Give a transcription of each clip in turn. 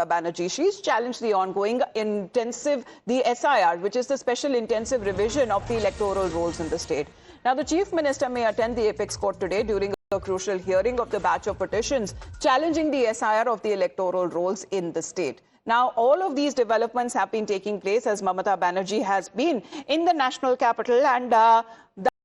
Banerjee. She's challenged the ongoing the SIR, which is the Special Intensive Revision of the electoral rolls in the state. Now, the Chief Minister may attend the Apex Court today during a crucial hearing of the batch of petitions challenging the SIR of the electoral rolls in the state. Now, all of these developments have been taking place as Mamata Banerjee has been in the national capital, and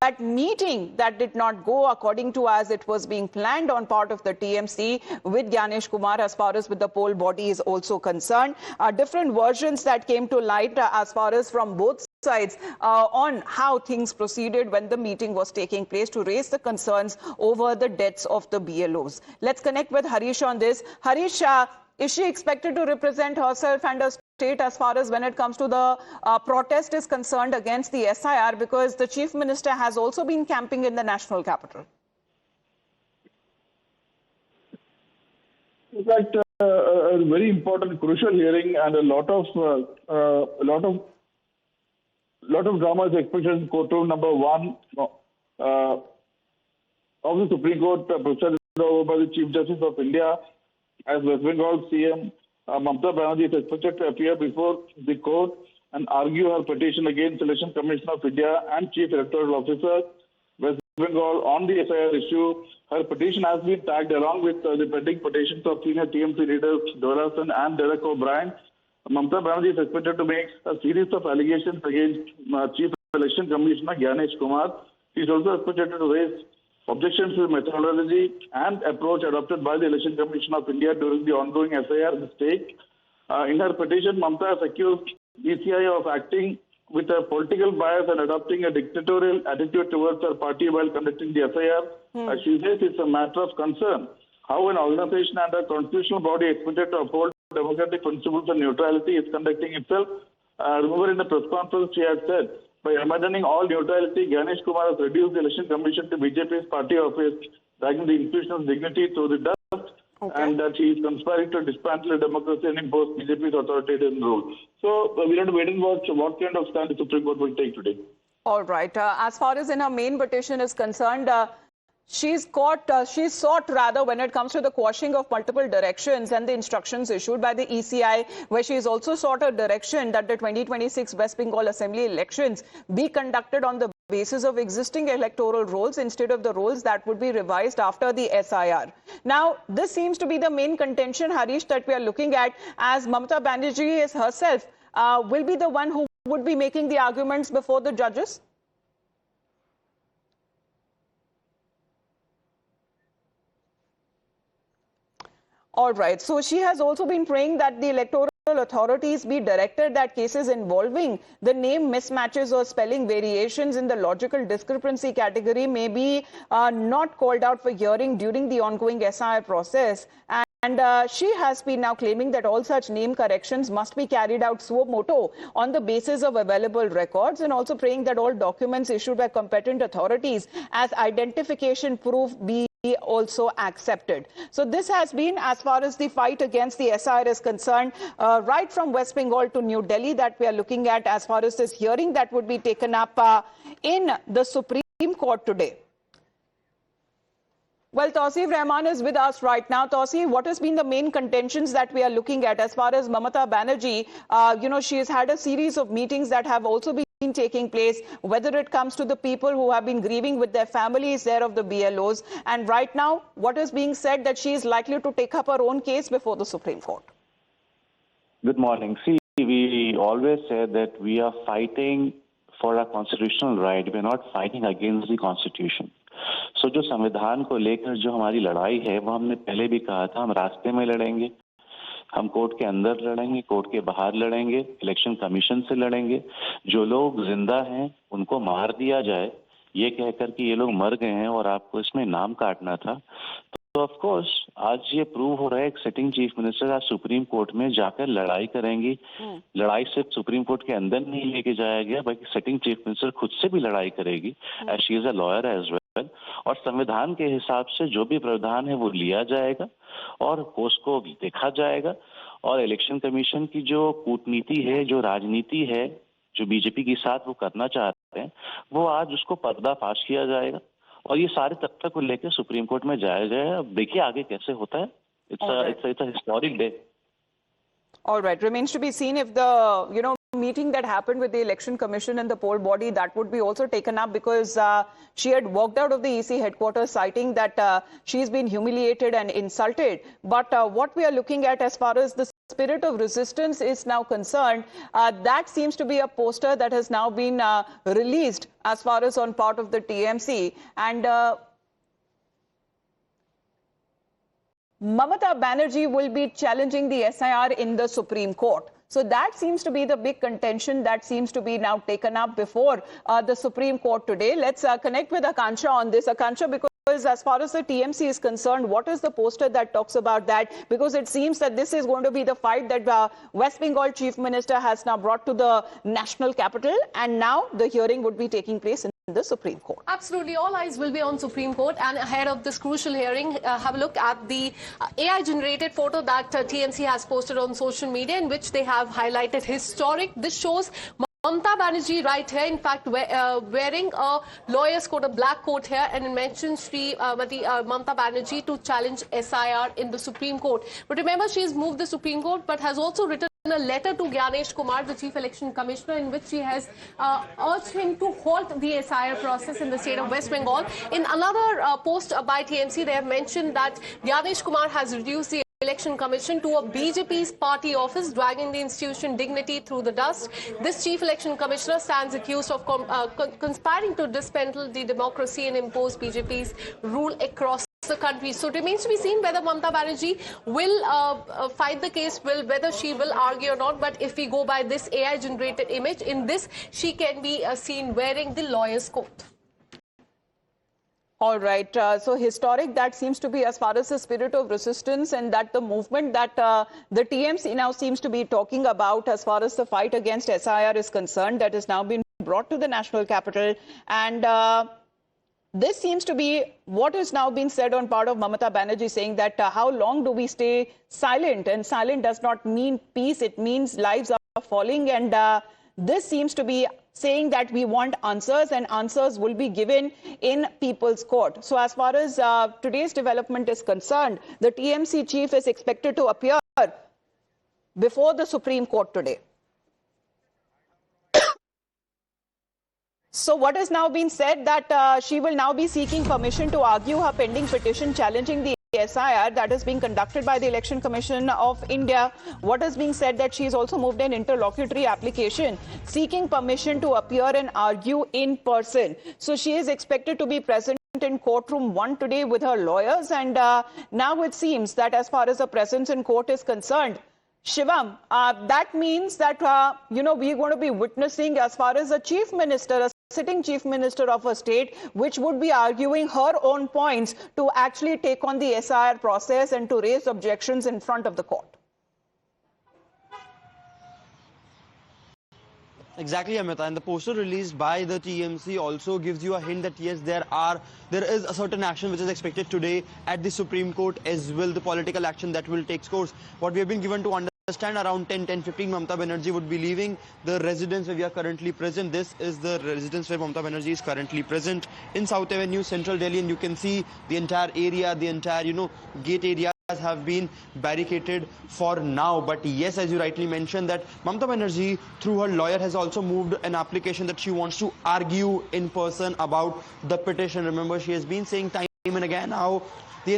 that meeting that did not go according to as it was being planned on part of the TMC with Gyanesh Kumar as far as with the poll body is also concerned. Different versions that came to light as far as from both sides on how things proceeded when the meeting was taking place to raise the concerns over the deaths of the BLOs. Let's connect with Harish on this. Harish, is she expected to represent herself and her state as far as when it comes to the protest is concerned against the SIR, because the Chief Minister has also been camping in the national capital? In fact, a very important, crucial hearing, and a lot of drama is expected in courtroom number 1 of the Supreme Court, presided over by the Chief Justice of India, as West Bengal CM. Mamata Banerjee is expected to appear before the court and argue her petition against Election Commission of India and Chief Electoral Officer, West Bengal, on the SIR issue. Her petition has been tagged along with the pending petitions of senior TMC leaders Dora Sen and Derek O'Brien. Mamata Banerjee is expected to make a series of allegations against Chief Election Commissioner Gyanesh Kumar. She is also expected to raise objections to the methodology and approach adopted by the Election Commission of India during the ongoing SIR in the state. In her petition, Mamata has accused ECI of acting with a political bias and adopting a dictatorial attitude towards her party while conducting the SIR. She says it's a matter of concern how an organization and a constitutional body expected to uphold democratic principles and neutrality is conducting itself. Remember, in the press conference, she had said, by abandoning all neutrality, Gyanesh Kumar has reduced the Election Commission to BJP's party office, dragging the institution's dignity through the dust, and that he is conspiring to dismantle democracy and impose BJP's authoritarian rule. So we have to wait and watch what kind of stand the Supreme Court will take today. All right. As far as in her main petition is concerned, she's sought rather when it comes to the quashing of multiple directions and the instructions issued by the ECI, where she's also sought a direction that the 2026 West Bengal Assembly elections be conducted on the basis of existing electoral rolls instead of the rolls that would be revised after the SIR. Now, this seems to be the main contention, Harish, that we are looking at, as Mamata Banerjee is herself will be the one who would be making the arguments before the judges. All right. So she has also been praying that the electoral authorities be directed that cases involving the name mismatches or spelling variations in the logical discrepancy category may be not called out for hearing during the ongoing SIR process. And she has been now claiming that all such name corrections must be carried out suo motu on the basis of available records, and also praying that all documents issued by competent authorities as identification proof be also accepted. So this has been, as far as the fight against the SIR is concerned, right from West Bengal to New Delhi, that we are looking at as far as this hearing that would be taken up in the Supreme Court today. Well, Tauseef Rahman is with us right now. Tauseef, what has been the main contentions that we are looking at as far as Mamata Banerjee? She has had a series of meetings that have also been taking place, whether it comes to the people who have been grieving with their families there of the BLOs. And right now, what is being said that she is likely to take up her own case before the Supreme Court? Good morning. See, we always say that we are fighting for our constitutional right. We are not fighting against the Constitution. So जो संविधान को लेकर जो हमारी लड़ाई है, वो हमने पहले भी कहा था, हम रास्ते में लड़ेंगे, हम कोर्ट के अंदर लड़ेंगे, कोर्ट के बाहर लड़ेंगे, इलेक्शन कमीशन से लड़ेंगे। जो लोग जिंदा हैं उनको मार दिया जाए, ये कहकर कि ये लोग मर गए हैं और आपको इसमें नाम काटना था। तो ऑफ कोर्स आज ये प्रूव हो रहा है, एक सिटिंग चीफ मिनिस्टर आज सुप्रीम कोर्ट में जाकर लड़ाई करेंगी। लड़ाई सिर्फ सुप्रीम कोर्ट के अंदर नहीं लेके जाया गया, बल्कि सिटिंग चीफ मिनिस्टर खुद से भी लड़ाई करेगी, as she is a lawyer as well. और संविधान के हिसाब से जो भी प्रावधान है वो लिया जाएगा और उसको देखा जाएगा। और इलेक्शन कमीशन की जो कूटनीति है, जो राजनीति है, जो बीजेपी के साथ वो करना चाहते हैं, वो आज उसको पर्दाफाश किया जाएगा और ये सारे तथ्य को लेकर सुप्रीम कोर्ट में जाया गया है। अब देखिए आगे कैसे होता है। It's a historic day. All right. Remains to be seen if the, meeting that happened with the Election Commission and the poll body, that would be also taken up, because she had walked out of the EC headquarters citing that she's been humiliated and insulted. But what we are looking at as far as the spirit of resistance is now concerned, that seems to be a poster that has now been released as far as on part of the TMC. And Mamata Banerjee will be challenging the SIR in the Supreme Court. So that seems to be the big contention that seems to be now taken up before the Supreme Court today. Let's connect with Akansha on this. Akansha, because as far as the TMC is concerned, what is the poster that talks about that? Because it seems that this is going to be the fight that West Bengal Chief Minister has now brought to the national capital, and now the hearing would be taking place in the Supreme Court. Absolutely. All eyes will be on Supreme Court, and ahead of this crucial hearing, have a look at the AI-generated photo that TMC has posted on social media, in which they have highlighted historic. This shows Mamata Banerjee right here, in fact, wearing a lawyer's coat, a black coat here, and it mentions Mamata Banerjee to challenge SIR in the Supreme Court. But remember, she has moved the Supreme Court, but has also written a letter to Gyanesh Kumar, the Chief Election Commissioner, in which she has urged him to halt the SIR process in the state of West Bengal. In another post by TMC, they have mentioned that Gyanesh Kumar has reduced the Election Commission to a BJP's party office, dragging the institution dignity through the dust. This Chief Election Commissioner stands accused of conspiring to dismantle the democracy and impose BJP's rule across the country. So it remains to be seen whether Mamata Banerjee will fight the case, whether she will argue or not. But if we go by this AI-generated image, in this, she can be seen wearing the lawyer's coat. All right. So historic, that seems to be as far as the spirit of resistance, and that the movement that the TMC now seems to be talking about as far as the fight against SIR is concerned, that has now been brought to the national capital. And this seems to be what is now being said on part of Mamata Banerjee, saying that how long do we stay silent? And silent does not mean peace. It means lives are falling. And this seems to be saying that we want answers, and answers will be given in people's court. So as far as today's development is concerned, the TMC chief is expected to appear before the Supreme Court today. So what has now been said, that she will now be seeking permission to argue her pending petition challenging the SIR that is being conducted by the Election Commission of India. What is being said, that she has also moved an interlocutory application seeking permission to appear and argue in person. So she is expected to be present in courtroom 1 today with her lawyers. And now it seems that as far as her presence in court is concerned, Shivam, that means that, we're going to be witnessing, as far as the chief minister, a sitting chief minister of a state, which would be arguing her own points to actually take on the SIR process and to raise objections in front of the court. Exactly, Amita. And the poster released by the TMC also gives you a hint that yes, there is a certain action which is expected today at the Supreme Court as well, the political action that will take course. What we have been given to understand, around 10:15, Mamata Banerjee would be leaving the residence where we are currently present. This is the residence where Mamata Banerjee is currently present in South Avenue, Central Delhi, and you can see the entire area, the entire, gate area have been barricaded for now. But yes, as you rightly mentioned, that Mamata Banerjee, through her lawyer, has also moved an application that she wants to argue in person about the petition. Remember, she has been saying time and again how the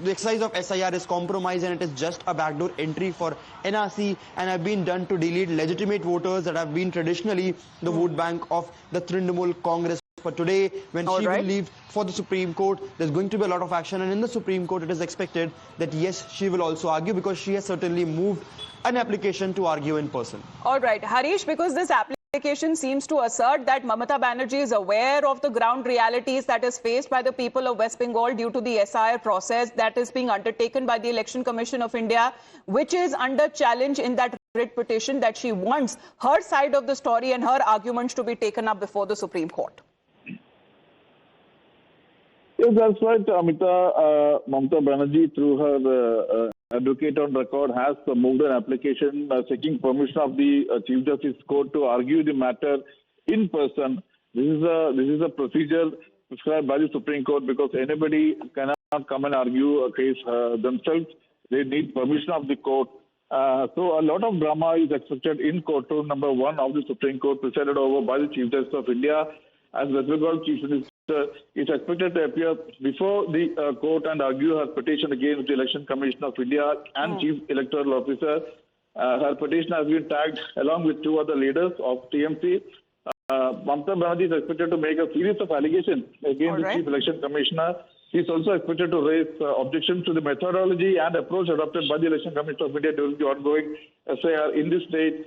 exercise of SIR is compromised and it is just a backdoor entry for NRC and have been done to delete legitimate voters that have been traditionally the vote bank of the Trinamool Congress. But today, when she will leave for the Supreme Court, there's going to be a lot of action. And in the Supreme Court, it is expected that, yes, she will also argue, because she has certainly moved an application to argue in person. All right, Harish, because this application seems to assert that Mamata Banerjee is aware of the ground realities that is faced by the people of West Bengal due to the SIR process that is being undertaken by the Election Commission of India, which is under challenge in that writ petition, that she wants her side of the story and her arguments to be taken up before the Supreme Court. Yes, that's right, Amita. Mamata Banerjee, through her advocate on record, has moved an application seeking permission of the Chief Justice Court to argue the matter in person. This is a procedure prescribed by the Supreme Court, because anybody cannot come and argue a case themselves. They need permission of the court. So a lot of drama is expected in courtroom number 1 of the Supreme Court, presided over by the Chief Justice of India, as West Bengal Chief Minister is expected to appear before the court and argue her petition against the Election Commission of India and Chief Electoral Officer. Her petition has been tagged along with 2 other leaders of TMC. Mamata Banerjee is expected to make a series of allegations against the Chief Election Commissioner. She is also expected to raise objections to the methodology and approach adopted by the Election Commission of India during the ongoing SIR in the state.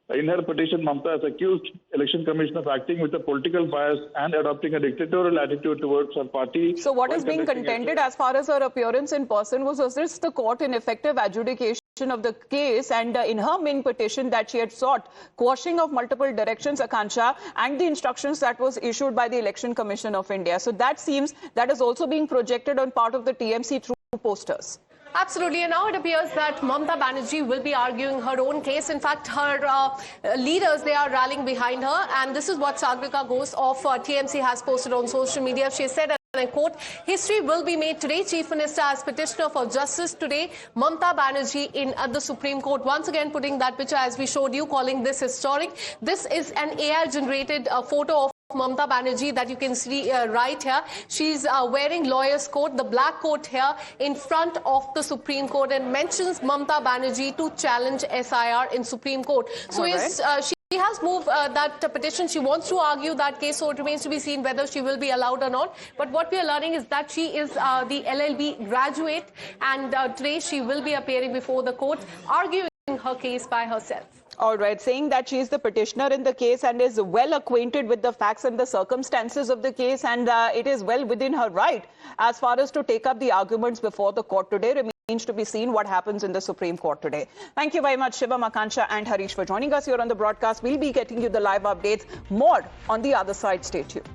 In her petition, Mamata has accused Election Commission of acting with a political bias and adopting a dictatorial attitude towards her party. So what is being contended as far as her appearance in person was this the court ineffective adjudication of the case, and in her main petition that she had sought quashing of multiple directions, Akansha, and the instructions that was issued by the Election Commission of India. So that seems that is also being projected on part of the TMC through posters. Absolutely, and now it appears that Mamata Banerjee will be arguing her own case. In fact, her leaders, they are rallying behind her, and this is what Sagrika Ghosh of TMC has posted on social media. She said, and I quote, "History will be made today. Chief Minister as petitioner for justice today. Mamata Banerjee at the Supreme Court." Once again, putting that picture as we showed you, calling this historic. This is an AI-generated photo of Mamata Banerjee that you can see right here. She's wearing lawyer's coat, the black coat here in front of the Supreme Court, and mentions Mamata Banerjee to challenge SIR in Supreme Court. So she has moved that petition. She wants to argue that case, so it remains to be seen whether she will be allowed or not. But what we are learning is that she is the LLB graduate, and today she will be appearing before the court, arguing her case by herself. All right, saying that she is the petitioner in the case and is well acquainted with the facts and the circumstances of the case, and it is well within her right as far as to take up the arguments before the court today. Remains to be seen what happens in the Supreme Court today. Thank you very much, Shivam, Akansha and Harish for joining us here on the broadcast. We'll be getting you the live updates. More on the other side. Stay tuned.